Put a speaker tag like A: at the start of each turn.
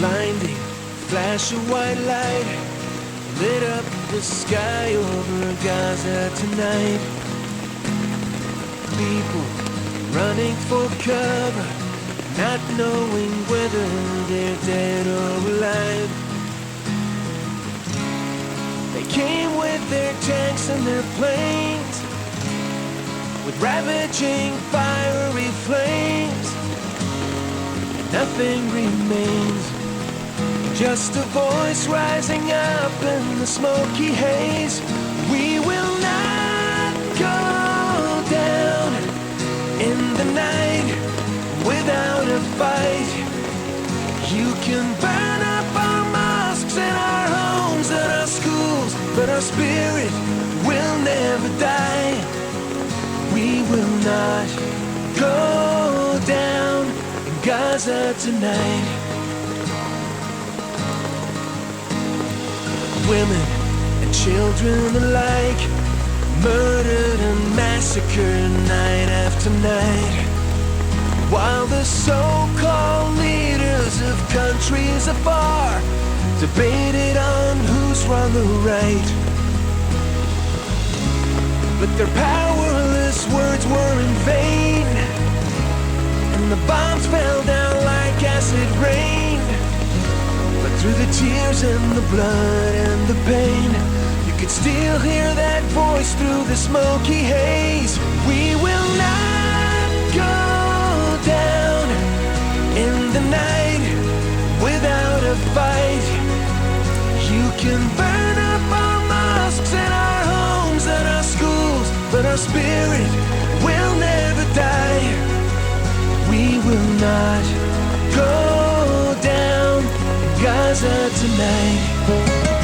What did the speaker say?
A: blinding flash of white light lit up the sky over Gaza tonight. People running for cover, not knowing whether they're dead or alive. They came with their tanks and their planes, with ravaging fiery flames. Nothing remains, just a voice rising up in the smoky haze. We will not go down in the night without a fight. You can burn up our mosques and our homes and our schools, but our spirit will never die. We will not go down in Gaza tonight. Women and children alike, murdered and massacred night after night, while the so-called leaders of countries afar debated on who's wrong or right. But their powerless words were in vain, and the bombs fell down like acid rain. But through the tears and the blood and the pain, you could still hear that voice through the smoky haze. We will not go down in the night without a fight. You can burn up our mosques and our homes and our schools, but our spirit will never die. We will not go down Gaza tonight.